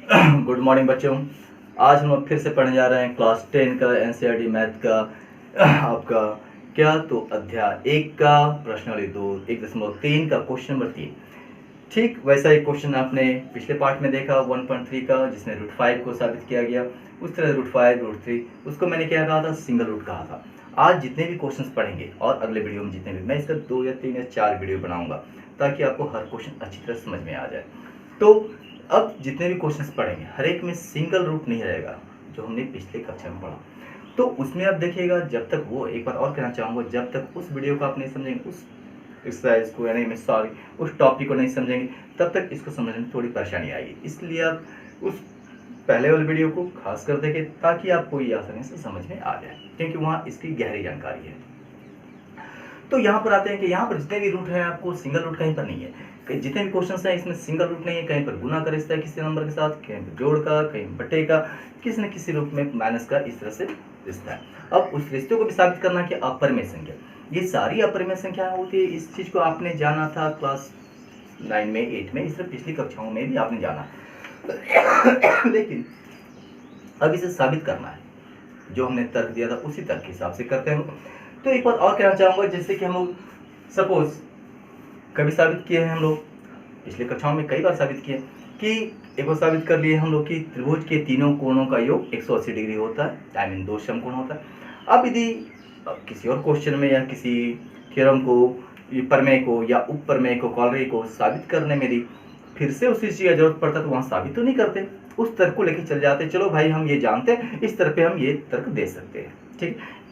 Good morning बच्चों। आज हम लोग फिर से पढ़ने जा रहे हैं क्लास 10 का एनसीईआरटी मैथ का आपका क्या तो अध्याय 1 का प्रश्नावली 2 1.3 का क्वेश्चन नंबर 3। ठीक वैसा एक क्वेश्चन आपने पिछले पार्ट में देखा 1.3 का, जिसमें √5 को साबित किया गया। उस तरह √5 √3 उसको मैंने क्या कहा था, सिंगल रूट कहा था। आज जितने भी क्वेश्चंस पढ़ेंगे और अगले वीडियो में जितने भी, मैं इसका 2 या 3 या 4 वीडियो बनाऊंगा ताकि आपको हर क्वेश्चन अच्छी तरह समझ में आ जाए। तो अब जितने भी क्वेश्चंस पढ़ेंगे हर एक में सिंगल रूट नहीं रहेगा, जो हमने पिछले कक्षा में पढ़ा। तो उसमें आप देखिएगा, जब तक वो एक बार और कहना चाहूँगा, जब तक उस वीडियो को आप नहीं समझेंगे, उस एक्सरसाइज को यानी मैं सॉरी उस टॉपिक को नहीं समझेंगे, तब तक इसको समझने में थोड़ी परेशानी आएगी। इसलिए आप उस पहले वाले वीडियो को खास कर देखें ताकि आपको ये आसानी से समझ में आ जाए, क्योंकि वहाँ इसकी गहरी जानकारी है। तो यहाँ पर आते हैं कि यहाँ पर जितने भी रूट हैं आपको सिंगल रूट कहीं पर नहीं है। जितने भी क्वेश्चन हैं इसमें सिंगल रूट नहीं है। कहीं पर गुना का रिश्ता है किसी नंबर के साथ, कहीं पर जोड़ का, कहीं बटे का, किसी न किसी रूप में माइनस का, इस तरह से रिश्ता है। अब उस रिश्ते को भी साबित करना कि अपरिमेय संख्या, ये सारी अपरिमेय संख्या होती है। इस चीज को आपने जाना था क्लास 9 में 8 में, इस तरह पिछली कक्षाओं में भी आपने जाना लेकिन अब इसे साबित करना है, जो हमने तर्क दिया था उसी तर्क के हिसाब से करते हैं। तो एक बात और कहना चाहूंगा, जैसे कि हम लोग सपोज कभी साबित किए हैं, हम लोग पिछले कक्षाओं में कई बार साबित किए कि एक बार साबित कर लिए हम लोग कि त्रिभुज के तीनों कोणों का योग 180 डिग्री होता है, आई मीन 2 समकोण होता है। अब यदि किसी और क्वेश्चन में या किसी थ्योरम को, प्रमेय को या उपप्रमेय को, कॉलरी को साबित करने में यदि फिर से उसी चीज की जरूरत पड़ता तो वहां साबित तो नहीं करते, उस तर्क को लेकर चल जाते, चलो भाई हम ये जानते हैं, इस तरह पे हम ये तर्क दे सकते हैं।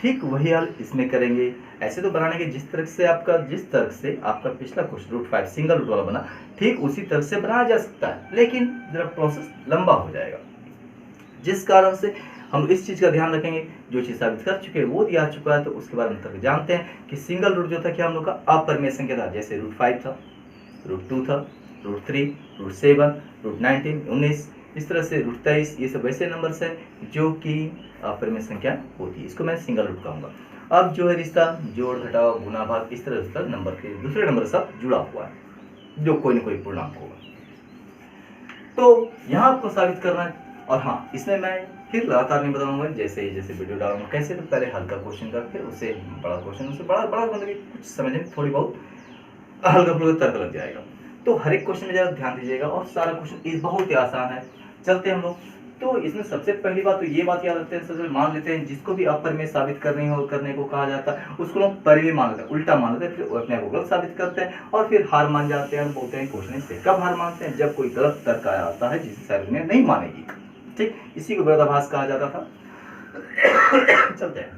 ठीक वही हाल इसमें करेंगे। ऐसे तो बनाने के जिस तर्क से आपका पिछला क्वेश्चन √5 सिंगल रूट वाला बना, ठीक उसी तर्क से बनाया जा सकता है, लेकिन जरा प्रोसेस लंबा हो जाएगा। जिस कारण से हम इस चीज का ध्यान रखेंगे, जो चीज साबित कर चुके हैं वो दिया चुका है, तो उसके बाद हम तर्क जानते हैं कि सिंगल रूट जो था क्या हम लोग का अपरिमेय संख्या था। जैसे √5 था, √2 था, √3, √7, √19 19, इस तरह से √23, ये सब वैसे नंबर्स हैं जो कि अपरिमेय संख्या होती है। इसको मैं सिंगल रूट कहूँगा। अब जो है रिश्ता जोड़ घटाव गुना भाग, इस तरह से नंबर के दूसरे नंबर से जुड़ा हुआ है, जो कोई ना कोई पूर्णांक होगा। तो यहाँ आपको साबित करना है। और हाँ, इसमें मैं फिर लगातार नहीं बताऊंगा, जैसे जैसे वीडियो डालूंगा कैसे, तो पहले हल्का क्वेश्चन का, फिर उससे बड़ा क्वेश्चन, उससे बड़ा मतलब कि कुछ समझने में थोड़ी बहुत हल्का फुल्का तर्क लग जाएगा। तो हर एक क्वेश्चन में जरा ध्यान दीजिएगा, और सारा क्वेश्चन बहुत ही आसान है। चलते हैं हम लोग। तो इसमें सबसे पहली बात तो ये बात याद रखते हैं, सबसे मान लेते हैं जिसको भी अपरिमेय साबित करने को कहा जाता है उसको लोग परिमेय मान लेते हैं, उल्टा मान लेते हैं, फिर अपने आप को गलत साबित करते हैं और फिर हार मान जाते हैं और बोलते हैं क्वेश्चन से। कब हार मानते हैं? जब कोई गलत तर्क आया आता है जिसे शायद में नहीं मानेगी। ठीक, इसी को विरोधाभास कहा जाता था। चलते हैं।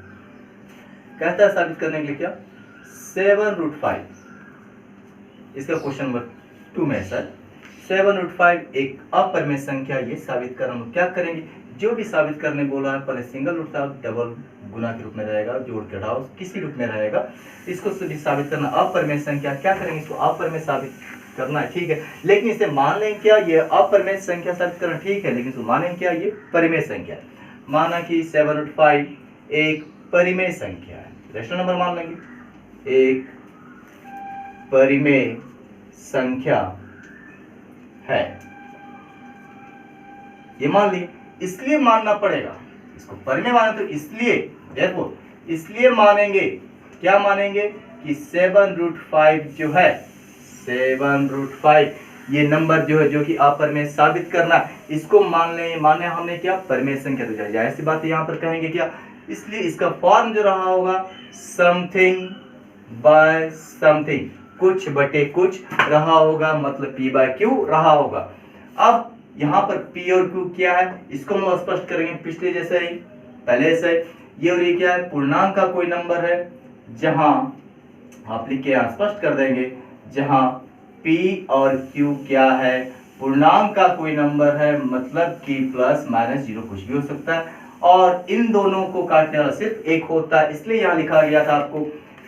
कहता है साबित करने के लिए क्या, 7√5, इसका क्वेश्चन नंबर 2 में सर 7√5 एक अपरिमेय संख्या, ये साबित कर हम क्या करेंगे, जो भी साबित करने बोला है पहले सिंगल रूट था, डबल गुना के रूप में रहेगा, जोड़ घटाव किसी रूप में रहेगा। इसको भी साबित करना अपरिमेय संख्या, क्या करेंगे, इसको अपरिमेय साबित करना है। ठीक है, लेकिन इसे मान लें क्या, ये अपरिमेय संख्या साबित करना ठीक है, लेकिन इसको मानें क्या, ये परिमेय संख्या। माना कि 7√5 एक परिमेय संख्या है, रेशनल नंबर मान लेंगे, एक परिमेय संख्या है, ये मान ली। इसलिए मानना पड़ेगा, इसको परिमेय माना तो इसलिए देखो, इसलिए मानेंगे, क्या मानेंगे कि 7√5 जो है, 7√5 ये नंबर जो है, जो कि अपरिमेय साबित करना, इसको माने हमने क्या, परिमेय संख्या। तो जाहिर सी बात है यहाँ पर कहेंगे क्या, इसलिए इसका फॉर्म जो रहा होगा समथिंग बाय समथिंग, कुछ बटे कुछ रहा होगा, मतलब P बाय Q रहा होगा। अब यहाँ पर P और Q क्या है, इसको हम स्पष्ट करेंगे पिछले जैसे ही, पहले से। ये और ये क्या है, पूर्णांक का कोई नंबर है, जहां आप लिख के स्पष्ट कर देंगे, जहां P और Q क्या है, पूर्णांक का कोई नंबर है, मतलब कि प्लस माइनस जीरो कुछ भी हो सकता है, और इन दोनों को काटने वाला सिर्फ एक होता है। इसलिए यहाँ लिखा गया था आपको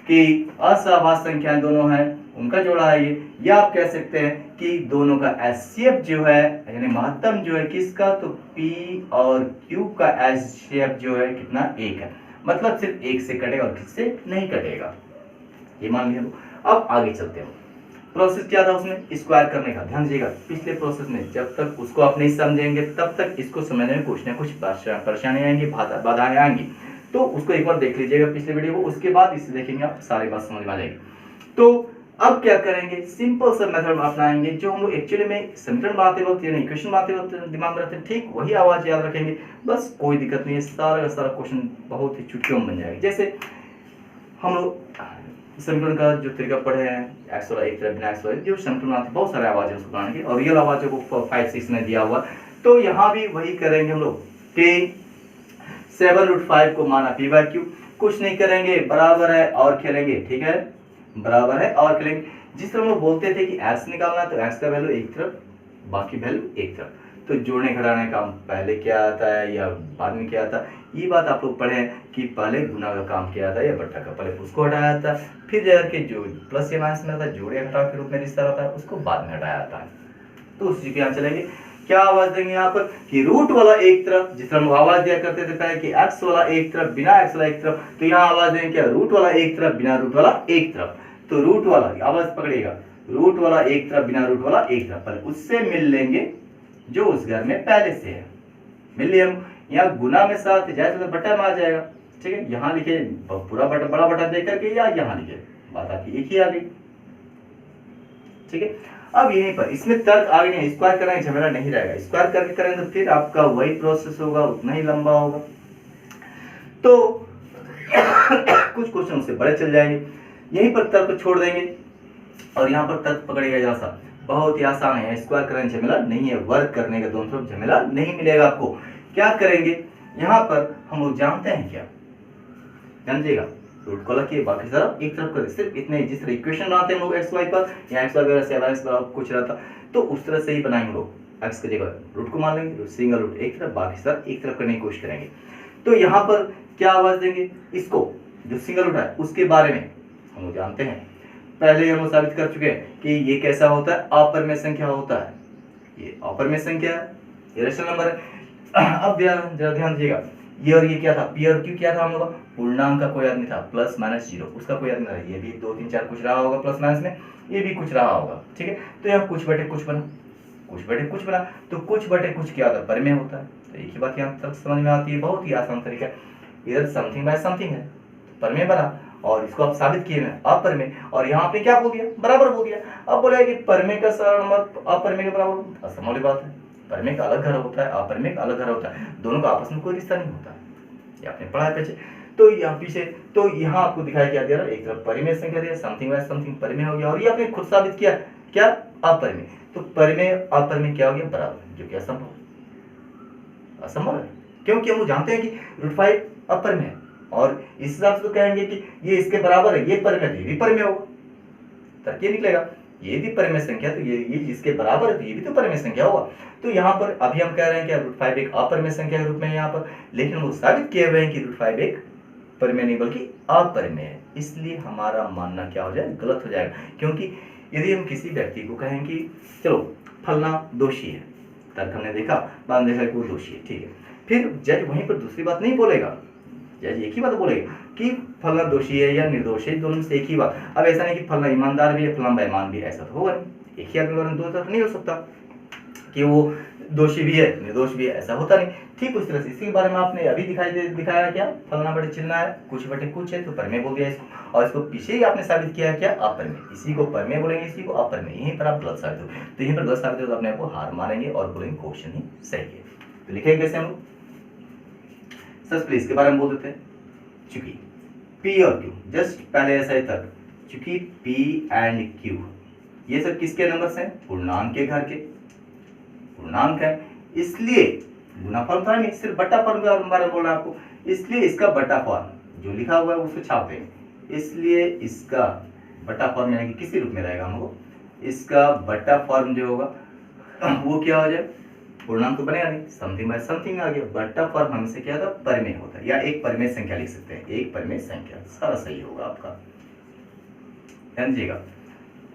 कि असहवास संख्याएं दोनों हैं, उनका जोड़ा है ये। या आप कह सकते हैं कि दोनों का एचसीएफ जो है, यानी महत्तम जो है किसका, तो P और Q का एचसीएफ जो है कितना, 1 है, मतलब सिर्फ 1 से कटेगा और किससे नहीं कटेगा, ये मान लिया। अब आगे चलते हैं। प्रोसेस क्या था उसमें, स्क्वायर करने का। ध्यान दीजिएगा, पिछले प्रोसेस में जब तक उसको आप नहीं समझेंगे तब तक इसको समझने में कुछ ना कुछ परेशानियां आएंगी, बाधाएं आएंगी। तो उसको एक बार देख लीजिएगा पिछले वीडियो को, उसके बाद इसे देखेंगे आप सारी बात समझ में आ जाएगी। तो अब क्या करेंगे, सिंपल सा मेथड अपनाएंगे जो हम लोग एक्चुअली में समीकरण बनाते वक्त यानी इक्वेशन बनाते वक्त दिमाग में रखते हैं, ठीक वही आवाज याद रखेंगे, बस कोई दिक्कत नहीं है। सारा का सारा क्वेश्चन बहुत ही चुटकियों में बन जाएगा। जैसे हम लोग समीकरण का जो तरीका पढ़े हैं, एक्स वाला एक तरफ बिना एक्स वाला, जो समीकरण बनाते बहुत सारे आवाज है उसको बनाने के, और रियल आवाजों को 5-6 में दिया हुआ। तो यहाँ भी वही करेंगे हम लोग कि 7√5 को माना p/q, कुछ नहीं करेंगे, बराबर है और खेलेंगे। ठीक है, बराबर है और खेलेंगे। जिस तरह हम लोग बोलते थे कि x निकालना तो x का वैल्यू एक तरफ, बाकी वैल्यू एक तरफ। तो जोड़ने घटाने का पहले क्या आता है या बाद में क्या आता है, ये बात आप लोग पढ़े कि पहले गुना का काम किया था या बट्टा का, पहले उसको हटाया था, फिर जाकर के जो प्लस या माइनस में आता है जोड़े घटाव के रूप में रिश्ता रहता है उसको बाद में हटाया जाता है। तो उसी के यहाँ चलेंगे, क्या आवाज देंगे यहाँ पर कि रूट वाला एक तरफ, जिस तरह हम आवाज दिया करते थे पहले कि एक्स वाला एक तरफ बिना एक्स वाला एक तरफ, तो यहाँ आवाज देंगे क्या, रूट वाला एक तरफ बिना रूट वाला एक तरफ। तो रूट वाला आवाज पकड़िएगा, रूट वाला एक तरफ बिना रूट वाला एक तरफ, पहले उससे मिल लेंगे जो उस घर में पहले से है, मिल लिया। हम यहाँ गुना में साथ जाए तो बटा में आ जाएगा। ठीक है, यहाँ लिखे पूरा बटा, बड़ा बटा दे करके या यहाँ लिखे, बात आपकी एक ही आ गई। ठीक है, अब यहीं पर इसमें तर्क आगे नहीं, स्क्वायर करने का झमेला नहीं रहेगा। स्क्वायर करके करेंगे तो फिर आपका वही प्रोसेस होगा, उतना ही लंबा होगा। तो कुछ क्वेश्चन उससे बड़े चल जाएंगे, यहीं पर तर्क छोड़ देंगे और यहाँ पर तर्क पकड़ेगा जरा सा, बहुत ही आसान है। स्क्वायर करने का झमेला नहीं है, वर्क करने का दोनों तरफ झमेला नहीं मिलेगा आपको। क्या करेंगे, यहाँ पर हम लोग जानते हैं क्या, समझिएगा, रूट को अलग किए बाकी सारा एक तरफ कर, सिर्फ इतने। जिस तरह इक्वेशन बनाते हैं हम लोग एक्स वाई पर, या एक्स वाई वगैरह कुछ रहता तो उस तरह से ही बनाएंगे लोग। एक्स की जगह रूट को मान लेंगे, सिंगल रूट एक तरफ, बाकी सारा एक तरफ करने की कोशिश करेंगे। तो यहाँ पर क्या आवाज देंगे, इसको जो सिंगल रूट है उसके बारे में हम लोग जानते हैं, पहले हम साबित कर चुके हैं कि ये कैसा होता है, अपरिमेय संख्या होता है। ये अपरिमेय संख्या है, ये रेशनल नंबर है। अब जरा ध्यान दीजिएगा, ये और ये क्या था, पी और क्यू क्या था हम लोग का, पूर्णांक का कोई आदमी था, प्लस माइनस जीरो, उसका कोई आदमी था। ये भी 2 3 4 कुछ रहा होगा प्लस माइनस में, ये भी कुछ रहा होगा। ठीक है, तो यहाँ कुछ बटे कुछ बना, कुछ बटे कुछ बना, तो कुछ बटे कुछ क्या होता है, परिमेय होता है। तो एक ही बात यहाँ तक समझ में आती है, बहुत ही आसान तरीका। इधर समथिंग बाय समथिंग है, परिमेय बना, और इसको आप साबित किए में अपरिमेय, और यहाँ पे क्या बोल दिया, बराबर बोल दिया। अब बोला कि परिमेय का सरल नंबर अपरिमेय के बराबर, आसान वाली बात है। परिमेय का अलग घर होता है, अपरिमेय का अलग घर होता है, दोनों का आपस में कोई रिश्ता नहीं होता, ये आपने पढ़ा है पीछे। तो यहाँ पीछे, तो यहाँ आपको दिखाई क्या दिया, एक तरफ परिमेय संख्या दिया, समथिंग बाय समथिंग परिमेय हो गया, और ये आपने खुद साबित किया क्या, अपरिमेय। तो परिमेय अपरिमेय क्या हो गया, बराबर, जो कि असंभव, असंभव है, क्योंकि हम जानते हैं कि √5 अपरिमेय है, और इस हिसाब से तो कहेंगे कि ये इसके बराबर है, ये परिमेय है, ये भी परिमेय होगा, तब ये निकलेगा। ये भी परिमेय संख्या, तो ये इसके बराबर है तो ये भी तो परिमेय संख्या होगा। तो यहाँ पर अभी हम कह रहे हैं कि √5 एक अपरिमेय संख्या के रूप में यहाँ पर, लेकिन वो साबित किए हुए हैं कि √5 एक परिमेय नहीं बल्कि अपरिमेय है, इसलिए हमारा मानना क्या हो जाए, गलत हो जाएगा। क्योंकि यदि हम किसी व्यक्ति को कहें कि चलो फलना दोषी है, तर्क हमने देखा, बाद में देखा कि वो दोषी है, ठीक है, फिर जज वहीं पर दूसरी बात नहीं बोलेगा, जज एक ही बात बोलेगा कि फलना दोषी है या निर्दोष है, दोनों में से एक ही बात। अब ऐसा नहीं कि फलना ईमानदार भी है, फलना बेईमान भी है, ऐसा तो होगा नहीं। एक ही आदमी के दो तरफ नहीं हो सकता कि वो दोषी भी है निर्दोष भी है, ऐसा होता नहीं। ठीक उस तरह से इसी के बारे में आपने अभी दिखाया क्या, फलना बटे चिल्ला है, कुछ बटे कुछ है, तो परिमेय बोल दिया इसको, और इसको पीछे ही आपने साबित किया क्या, अपरिमेय। इसी को परिमेय बोलेंगे, इसी को अपरिमेय, यहीं पर आप गलत साबित हो। तो यहीं पर गलत साबित हो तो अपने आप को हार मारेंगे और बोलेंगे क्वेश्चन ही सही है। तो लिखेंगे कैसे हम, सर प्लीज इसके बारे में बोल देते हैं। चूंकि P और Q, जस्ट पहले ऐसा ही तक, चूंकि P एंड Q ये सब किसके नंबर्स हैं, पूर्णांक के घर के, पूर्णांक है, इसलिए गुना फॉर्म था नहीं, सिर्फ बटा फॉर्म के बारे में बोल रहा है आपको, इसलिए इसका बटा फॉर्म जो लिखा हुआ है उसको छाप देंगे, इसलिए इसका बटा फॉर्म यानी कि किसी रूप में रहेगा हमको, इसका बटा फॉर्म जो होगा वो क्या हो जाए, पूर्णांक तो बनेगा नहीं, समथिंग बाय समथिंग आ गया, बटा फॉर्म हमसे क्या था, परिमेय होता है, या एक परिमेय संख्या लिख सकते हैं, एक परिमेय संख्या, सारा सही होगा आपका। ध्यान दीजिएगा,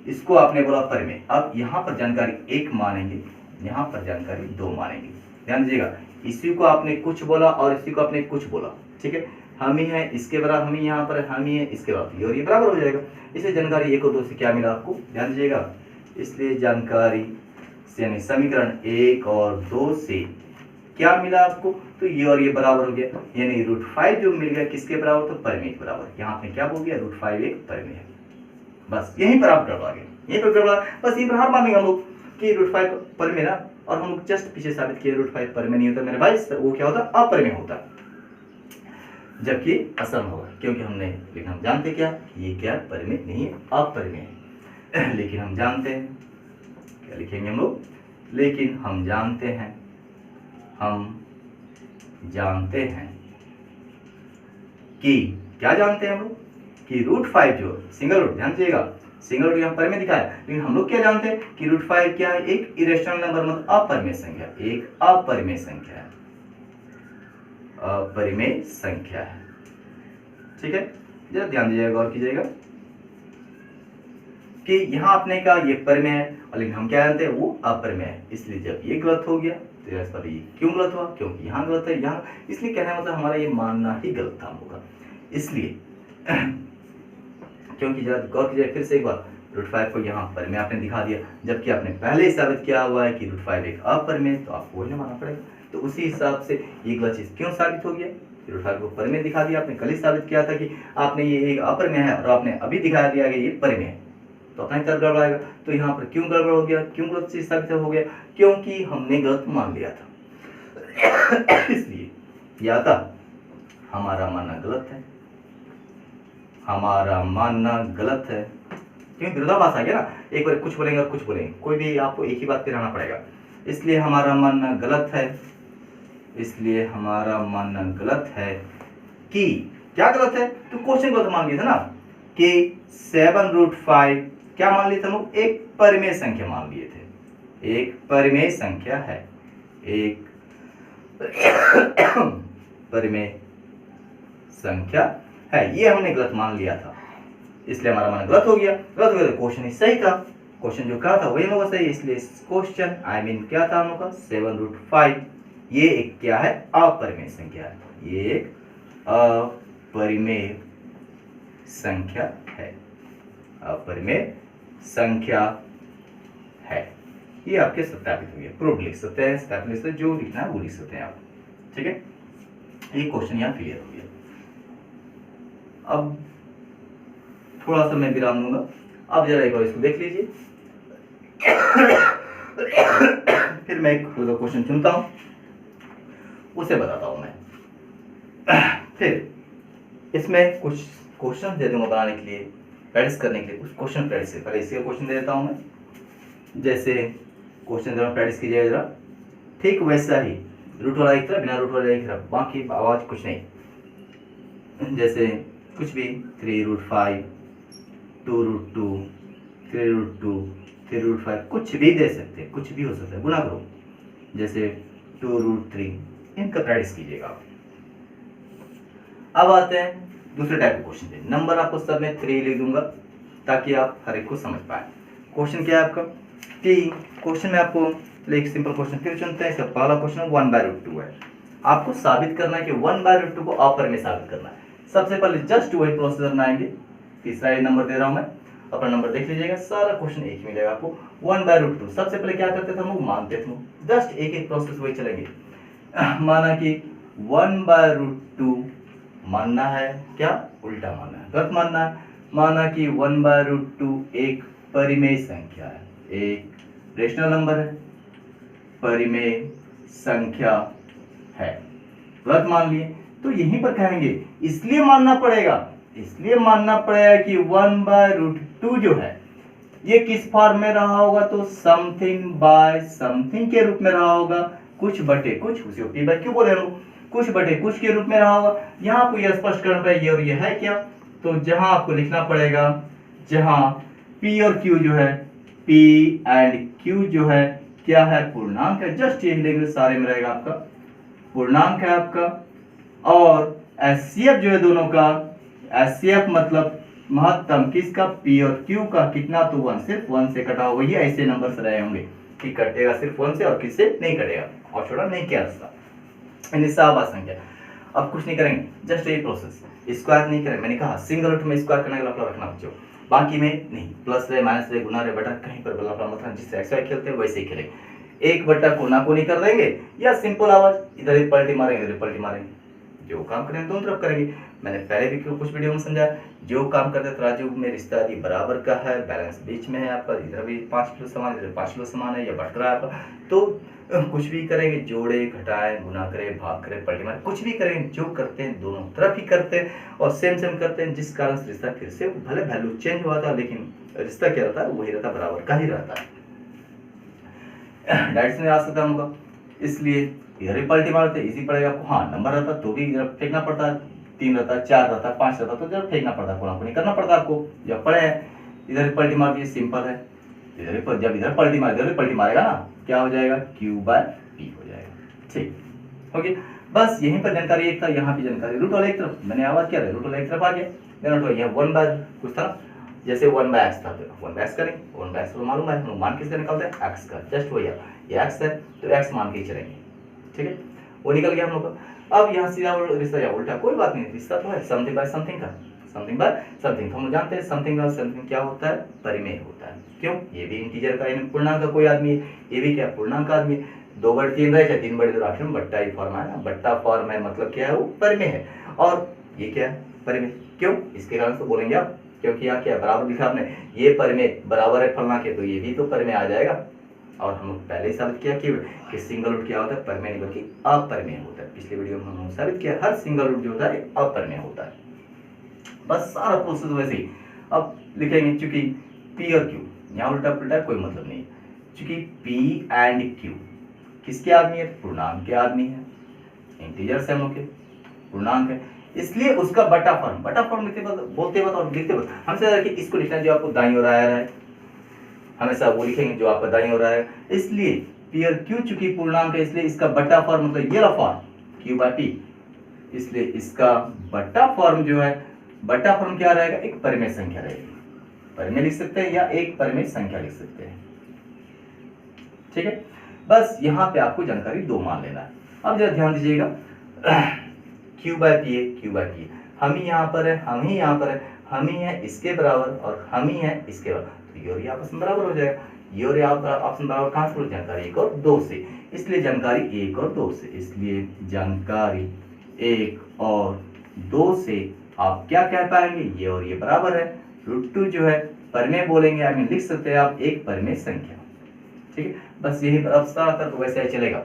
इसको आपने बोला परिमेय। अब यहाँ पर जानकारी 1 मानेंगे, यहाँ पर जानकारी 2 मानेंगे। ध्यान दीजिएगा, इसी को आपने कुछ बोला और इसी को आपने कुछ बोला, ठीक है। हम ही है इसके बराबर, हम ही यहाँ पर हम ही है इसके बराबर, और ये बराबर हो जाएगा। इसलिए जानकारी 1 और 2 से क्या मिला आपको, ध्यान दीजिएगा। इसलिए जानकारी से यानी समीकरण 1 और 2 से क्या मिला आपको, तो ये और ये बराबर हो गया, यानी √5 जो मिल गया किसके बराबर, तो परिमेय के बराबर। यहाँ पे क्या बोल गया, √5 एक परिमेय है। बस यहीं पर आप गड़बड़ा गए, यहीं पर गड़बड़ा, बस यहीं पर हार मानेंगे हम लोग कि √5 परिमेय ना, और हम लोग जस्ट पीछे साबित किए √5 परिमेय नहीं होता मेरे भाई, वो क्या होता, अपरिमेय होता, जबकि असंभव है, क्योंकि हमने, लेकिन हम जानते क्या, ये क्या परिमेय नहीं है, अपरिमेय है। लेकिन हम जानते हैं, क्या लिखेंगे हम लोग, लेकिन हम जानते हैं, हम जानते हैं कि, क्या जानते हैं हम लोग, कि √5 जो सिंगल रूट, ध्यान दीजिएगा, सिंगल रूट यहाँ परिमेय दिखाया, लेकिन हम लोग क्या जानते हैं कि √5 क्या है, एक इरेशनल नंबर, मतलब अपरिमेय संख्या, एक अपरिमेय संख्या है, अपरिमेय संख्या है। ठीक है, जरा ध्यान दीजिएगा, गौर कीजिएगा कि यहाँ आपने कहा ये परिमेय है, और लेकिन हम क्या जानते हैं, वो अपरिमेय है। इसलिए जब ये गलत हो गया तो इस पर ये क्यों गलत हुआ, क्योंकि यहाँ गलत है, यहाँ, इसलिए कहने मतलब हमारा ये मानना ही गलत था हम लोग का। इसलिए क्योंकि जरा गौर कीजिए फिर से एक बार, √5 को यहाँ परिमेय आपने दिखा दिया, जबकि आपने पहले ही साबित किया हुआ है कि √5 एक अपरिमेय, तो आपको वही मानना पड़ेगा। तो उसी हिसाब से ये गलत चीज क्यों साबित हो गया, √5 को परिमेय दिखा दिया आपने, कल ही साबित किया था कि आपने ये एक अपरिमेय है, और आपने अभी दिखा दिया कि ये परिमेय है, तो अपना तरफ गड़बड़ाएगा। तो यहाँ पर क्यों गड़बड़ हो गया, क्यों गलत चीज साबित हो गया, क्योंकि हमने गलत मान लिया था। इसलिए या था हमारा मानना गलत है, हमारा मानना गलत है, क्योंकि विरोधाभास आ गया ना, एक बार कुछ बोलेंगे और कुछ बोलेंगे, कोई भी आपको एक ही बात पे रहना पड़ेगा। इसलिए हमारा मानना गलत है, इसलिए हमारा मानना गलत है कि, क्या गलत है, तो क्वेश्चन गलत मान लिया था ना कि 7√5 क्या मान लिए थे हम लोग, एक परिमेय संख्या मान लिए थे, एक परिमेय संख्या है, एक परिमेय संख्या है, ये हमने गलत मान लिया था, इसलिए हमारा मान गलत हो गया। गलत हो गया तो क्वेश्चन ही सही था, क्वेश्चन जो कहा था वही हम लोग सही, इसलिए क्वेश्चन क्या था हम लोग का, 7√5 ये एक क्या है, अपरिमेय संख्या है, ये एक अपरिमेय संख्या है, अपरिमेय संख्या है। ये आपके सत्यापित हो गया, प्रूफ लिख सकते हैं, सत्यापित लिख सकते हैं, जो लिखना है वो लिख सकते हैं आप। ठीक है, ये क्वेश्चन यहाँ क्लियर हो गया। अब थोड़ा सा मैं विराम दूंगा, अब जरा एक बार इसको देख लीजिए। फिर मैं एक क्वेश्चन चुनता हूं, उसे बताता हूं मैं। फिर इसमें कुछ क्वेश्चन दे दूंगा बनाने के लिए, प्रैक्टिस करने के लिए, कुछ क्वेश्चन प्रैक्टिस से पहले इसी क्वेश्चन दे देता हूं मैं। जैसे क्वेश्चन जरा प्रैक्टिस कीजिएगा जरा, ठीक वैसा ही, रूट वाला एक तरफ, बिना रूट वाला एक तरफ, बाकी आवाज कुछ नहीं। जैसे कुछ भी 3√5, 2√2, 3√2, 3√5, कुछ भी दे सकते हैं, कुछ भी हो सकता है, गुना करो। जैसे 2√3, इनका प्रैक्टिस कीजिएगा आप। अब आते हैं दूसरे टाइप के क्वेश्चन पे। नंबर आपको सब में 3 लिख दूंगा ताकि आप हर एक को समझ पाए। क्वेश्चन क्या है आपका, कि क्वेश्चन में आपको एक सिंपल क्वेश्चन फिर चुनते हैं। इसका पहला क्वेश्चन 1/√2 है, आपको साबित करना है कि 1/√2 को अपरिमेय साबित करना है। सबसे पहले जस्ट वही प्रोसेस अपनाएंगे। तीसरा ये नंबर दे रहा हूं मैं, अपना नंबर देख लीजिएगा, सारा क्वेश्चन एक मिलेगा आपको। 1/√2 सबसे पहले क्या करते थे हम लोग, मानते थे, जस्ट एक एक प्रोसेस वही चलेंगे। माना कि 1/√2 मानना है, क्या उल्टा मानना है, गलत मानना है। माना कि 1/√2 एक परिमेय संख्या है, एक रेशनल नंबर है, परिमेय संख्या है, गलत मान लिए, तो यहीं पर कहेंगे इसलिए मानना पड़ेगा, इसलिए मानना पड़ेगा कि 1/√2 जो है ये किस फॉर्म में रहा होगा, तो समथिंग बाय समथिंग के रूप में रहा होगा, कुछ बटे कुछ, उसी को पी बाय क्यू बोले हम, कुछ बटे कुछ के रूप में रहा होगा। यहाँ आपको यह स्पष्ट करना पड़ेगा ये और ये है क्या, तो जहां आपको लिखना पड़ेगा, जहां पी और क्यू जो है, पी एंड क्यू जो है क्या है, पूर्णांक है, जस्ट ये लिखेंगे, सारे में रहेगा आपका पूर्णांक है आपका। और एचसीएफ जो है दोनों का, एचसीएफ मतलब महत्तम किसका, पी और क्यू का, कितना, तो 1, सिर्फ 1 से कटा हुआ, ये ऐसे नंबर से रहे होंगे कि कटेगा सिर्फ 1 से और किससे नहीं कटेगा, और छोटा नहीं किया उसका, यानी शाबाश संख्या। अब कुछ नहीं करेंगे, जस्ट ये प्रोसेस, स्क्वायर नहीं करेंगे। मैंने कहा सिंगल रूट में स्क्वायर करने का लफड़ा रखना बच्चों, बाकी में नहीं। प्लस रहे माइनस रहे गुना रहे बटा कहीं पर लफड़ा मत रखना। जिससे एक्स वाई खेलते हैं वैसे ही खेलेंगे। एक बट्टा कोना कोनी कर देंगे या सिंपल आवाज इधर ही पलटी मारेंगे इधर पलटी मारेंगे। जो काम करेंगे दोनों तरफ करेंगे। मैंने पहले भी कुछ वीडियो में समझाया, जो काम करते तराजू में रिश्ता यदि बराबर का है, बैलेंस बीच में है आपका, इधर भी 5 किलो सामान इधर 5 किलो सामान है या बढ़ रहा है आपका, तो कुछ भी करेंगे, जोड़े घटाएं गुना करें भाग करें पलटी मारें, कुछ भी करें, जो करते हैं दोनों तरफ ही करते हैं और सेम सेम करते हैं, जिस कारण से रिश्ता फिर से भले वैल्यू चेंज हुआ था लेकिन रिश्ता क्या रहता है वही रहता, बराबर का ही रहता है। डायरेक्शन में आ सकता होगा, इसलिए इधर ही पलटी मारते इजी पड़ेगा आपको। हाँ नंबर रहता तो भी इधर फेंकना पड़ता है, 3 रहता 4 रहता 5 रहता तो इधर फेंकना पड़ता, कोना कोनी करना पड़ता आपको। जब पड़े हैं इधर ही पलटी मार दिए, सिंपल है। इधर ही जब इधर पलटी मार इधर भी पलटी मारेगा ना, क्या हो जाएगा Q/P हो जाएगा। ठीक ओके, बस यहीं पर जानकारी एक था, यहाँ की जानकारी रूट वाले एक तरफ मैंने आवाज क्या था रूट वाले एक तरफ आ गया। रूट यहाँ 1/ कुछ था जैसे 1/x था, 1/x करेंगे, 1/x को मालूम है, मान किसका निकालते हैं x का, जस्ट वही ये x है तो x मान के ही चलेंगे। ठीक है, वो निकल गया हम लोग का। अब यहाँ सीधा रिश्ता या उल्टा कोई बात नहीं, रिश्ता तो है समथिंग बाय समथिंग का, समथिंग बाय समथिंग। हम जानते हैं समथिंग बाय समथिंग क्या होता है, परिमेय होता है। क्यों, ये भी इंटीजर का यानी पूर्णांक का कोई आदमी है, ये भी क्या पूर्णांक आदमी। 2/3 रहे चाहे 3/2 राशि में बट्टा ही फॉर्म है ना, बट्टा फॉर्म है मतलब क्या है वो परिमेय है। और ये क्या है परिमेय, क्यों इसके कारण से बोलेंगे आप, क्योंकि यहाँ क्या बराबर लिखा आपने, ये परिमेय बराबर है फलना के, तो ये भी तो परिमेय आ जाएगा। और हम पहले ही साबित किया कि सिंगल रूट क्या होता है, परिमेय नहीं बल्कि अपरिमेय होता है। पिछले वीडियो में हमने साबित किया हर सिंगल रूट जो होता है अपरिमेय होता है। बस सारा प्रोसेस वैसे ही। अब लिखेंगे चूंकि P और Q यहाँ उल्टा पुल्टा कोई मतलब नहीं, चूंकि P एंड Q किसके आदमी है, पूर्णांक के आदमी है, इंटीजर से हम लोग के पूर्णांक है, इसलिए उसका बटा फॉर्म लिखते वक्त बोलते वक्त और लिखते वक्त हमसे इसको लिखना है जो आपको दाईं ओर आया है, हमेशा वो लिखेंगे जो आपका दाईं ओर है। इसलिए P और Q चूंकि पूर्णांक है इसलिए इसका बटा फॉर्म मतलब ये फॉर्म Q/P, इसलिए इसका बटा फॉर्म जो है, बटा फॉर्म क्या रहेगा, एक परिमेय संख्या रहेगी। परिमेय लिख सकते हैं या एक परिमेय संख्या लिख सकते हैं। ठीक है, बस यहाँ पे आपको जानकारी 2 मान लेना है। अब जरा ध्यान दीजिएगा, Q/P है, Q/P हम ही यहाँ पर है, हम ही यहाँ पर है, हम ही है इसके बराबर और हम ही है इसके बराबर, तो ये और ये आपस में बराबर हो जाएगा। ये और ये आपस में बराबर कहाँ से, जानकारी 1 और 2 से, इसलिए जानकारी 1 और 2 से, इसलिए जानकारी 1 और 2 से आप क्या कह पाएंगे, ये और ये बराबर है। √2 जो है परिमेय बोलेंगे, आई मीन लिख सकते हैं आप एक परिमेय संख्या। ठीक है, बस यही पर अब सारा तर्क वैसे ही चलेगा।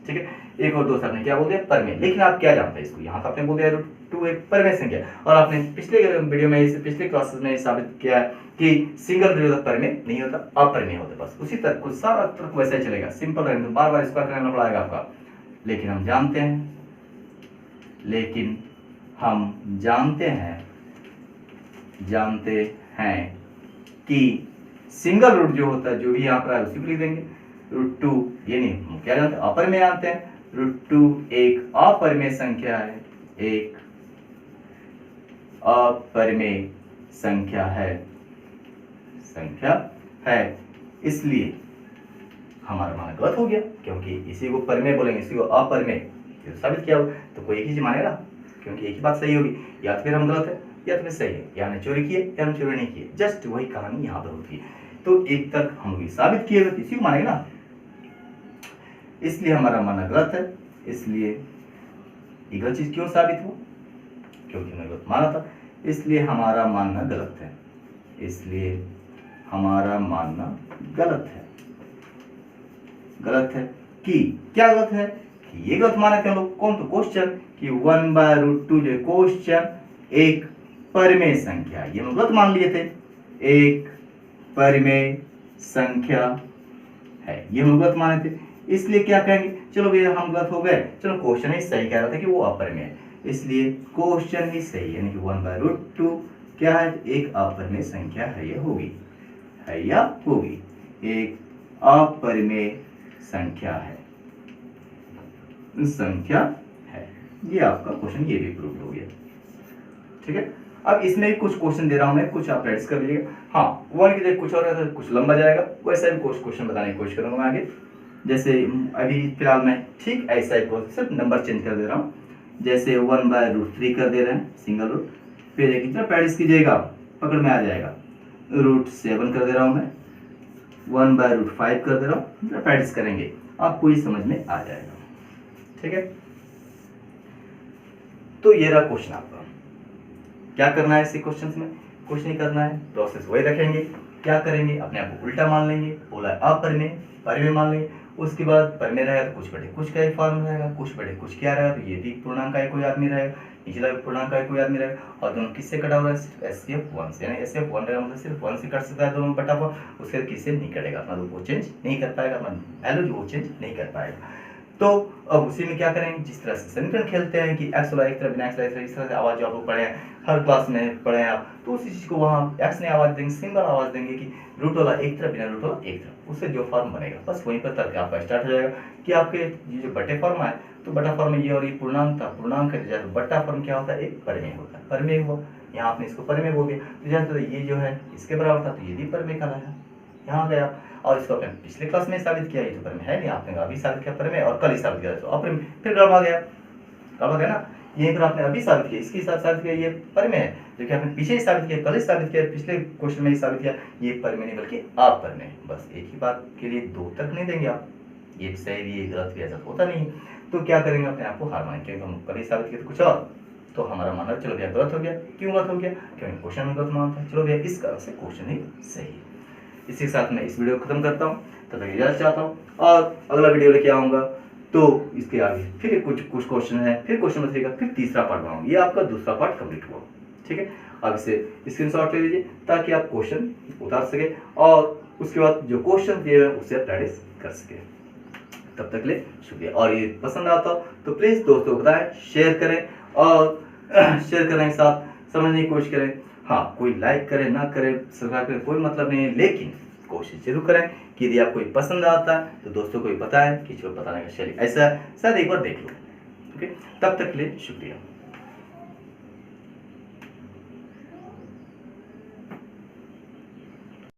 ठीक है, 1 और 2 से आपने क्या बोल दिया परिमेय, लेकिन आप क्या जानते हैं इसको, यहाँ तो आपने बोल दिया √2 एक परिमेय संख्या, और आपने पिछले वीडियो में पिछले क्लासेस में साबित किया है कि सिंगल रूट परिमेय नहीं होता, अपरिमेय होता। बस उसी तर्क को सारा तर्क वैसे ही चलेगा, सिंपल रहेगा, बार बार स्क्वायर करना पड़ेगा आपका। लेकिन हम जानते हैं कि सिंगल रूट जो होता है, जो भी यहाँ पर है उसी को लिख देंगे। √2 ये नहीं क्या जानते हैं, अपरिमेय जानते हैं। √2 एक अपरिमेय संख्या है, एक अपरिमेय संख्या है, इसलिए हमारा मान गलत हो गया, क्योंकि इसी को परिमेय बोलेंगे, इसी को अपरिमेय, तो साबित किया तो कोई एक ही चीज मानेगा, क्योंकि एक ही बात सही होगी, या तो फिर हम गलत है या तो फिर सही है, या हमने चोरी की है या हमने चोरी नहीं की है, जस्ट वही कहानी यहाँ पर होती है। तो एक तक हम भी साबित किए हुए इसी को मानेंगे ना, इसलिए हमारा मानना गलत है। इसलिए ये गलत चीज क्यों साबित हो, क्योंकि हमने गलत माना था, इसलिए हमारा मानना गलत है, इसलिए हमारा मानना गलत है कि क्या गलत है, कि ये गलत माने थे हम लोग, कौन तो क्वेश्चन, कि 1/√2 जो क्वेश्चन एक परिमेय संख्या, ये हम गलत मान लिए थे, एक परिमेय संख्या है, ये हम गलत माने थे, इसलिए क्या कहेंगे, चलो भैया हम गलत हो गए, चलो क्वेश्चन ही सही कह रहा था कि वो अपरिमेय है, इसलिए क्वेश्चन ही सही, यानी कि 1/√2 क्या है, एक अपरिमेय संख्या है, ये होगी, है या होगी, एक अपरिमेय संख्या है, ये आपका क्वेश्चन ये भी प्रूव हो गया। ठीक है, अब इसमें भी कुछ क्वेश्चन दे रहा हूं मैं, कुछ आप प्रैक्टिस कर लीजिएगा। हाँ, वन की जगह कुछ और है तो कुछ लंबा जाएगा, वैसे भी कुछ क्वेश्चन बताने की कोशिश करूंगा मैं आगे। जैसे अभी फिलहाल मैं ठीक ऐसा ही सिर्फ नंबर चेंज कर दे रहा हूँ, जैसे 1/√3 कर दे रहे हैं सिंगल रूट, फिर एक इतना प्रैक्टिस कीजिएगा, पकड़ में आ जाएगा। √7 कर दे रहा हूँ मैं, 1/√5 कर दे रहा हूँ, प्रैक्टिस करेंगे आपको ये समझ में आ जाएगा। ठीक है, तो ये रहा क्वेश्चन आपका। क्या करना है इसी क्वेश्चन में? कुछ नहीं करना है, प्रोसेस वही रखेंगे। क्या करेंगे, अपने आप को उल्टा मान लेंगे, बोला अपरिमेय परिमेय मान लेंगे। उसके बाद परिमेय रहेगा तो कुछ बटे कुछ का एक फॉर्म रहेगा, कुछ बटे कुछ क्या रहेगा, तो ये भी पूर्णांक का एक कोई आदमी रहेगा, निचला पूर्णांक का एक कोई आदमी रहेगा, और दोनों किससे कटा हुआ है? सिर्फ SCF1 से, यानी SCF1 रहेगा मतलब सिर्फ 1 से कट सकता है दोनों बटा हुआ, उसके किससे नहीं कटेगा, मतलब वो चेंज नहीं कर पाएगा, मतलब वैल्यू जो वो चेंज नहीं कर पाएगा। तो अब उसी में क्या करेंगे, जिस तरह से समीकरण खेलते हैं कि x वाला एक तरफ बिना x वाला इस तरह से आवाज जो आप लोग पढ़े हैं, हर क्लास में पढ़े हैं आप, तो उसी चीज को वहाँ x ने आवाज देंगे, सिंगल आवाज देंगे कि रूट वाला एक तरफ बिना रूट वाला एक तरफ, उससे जो फॉर्म बनेगा बस वहीं पर तर्क आपका स्टार्ट हो जाएगा कि आपके ये जो बटे फॉर्म है, तो बटा फॉर्म में ये और ये पूर्णांक था, पूर्णांक का जैसे बटा फॉर्म क्या होता है, एक परिमेय होता है, परिमेय हुआ, यहाँ आपने इसको परिमेय बोल दिया, तो जैसे ये जो है इसके बराबर था तो ये भी परिमेय कहलाया, यहाँ गया। और इसको आपने पिछले क्लास में साबित किया, ये तो परिमेय है नहीं, आपने अभी साबित किया परिमेय, और कल ही साबित किया तो अपरिमेय, फिर गड़बड़ा गया ना, यहीं पर आपने अभी साबित किया, इसके साथ साबित किया ये परिमेय है, जो कि आपने पीछे ही साबित किया, कल ही साबित किया, पिछले क्वेश्चन में ही साबित किया, ये परिमेय नहीं बल्कि अपरिमेय। बस एक ही बात के लिए दो तर्क नहीं देंगे आप, ये सही भी ये गलत भी, ऐसा होता नहीं। तो क्या करेंगे, अपने आप को हार मानेंगे, क्योंकि हम कल ही साबित किया कुछ और, तो हमारा मानना चलो भैया गलत हो गया। क्यों गलत हो गया? क्योंकि क्वेश्चन में गलत मानता है, चलो भैया इस कारण से क्वेश्चन ही सही है। इसी के साथ मैं इस वीडियो को खत्म करता हूँ, तब तक इजाजत चाहता हूँ, और अगला वीडियो लेके आऊँगा, तो इसके आगे फिर कुछ क्वेश्चन है, फिर क्वेश्चन नंबर 3 का फिर तीसरा पार्ट बनाऊंगा, ये आपका दूसरा पार्ट कंप्लीट हुआ। ठीक है, अब इसे स्क्रीनशॉट ले लीजिए ताकि आप क्वेश्चन उतार सके, और उसके बाद जो क्वेश्चन दिए हुए उससे प्रैक्टिस कर सके। तब तक के लिए शुक्रिया, और ये पसंद आता तो प्लीज़ दोस्तों को बताएं, शेयर करें, और शेयर करने के साथ समझने की कोशिश करें। हाँ, कोई लाइक करे ना करे, सब्सक्राइब करे, कोई मतलब नहीं है, लेकिन कोशिश जरूर करें कि यदि आपको पसंद आता है तो दोस्तों को भी बताएं कि जो बताने का शैली ऐसा है, शायद एक बार देख लो। ओके, तब तक के लिए शुक्रिया।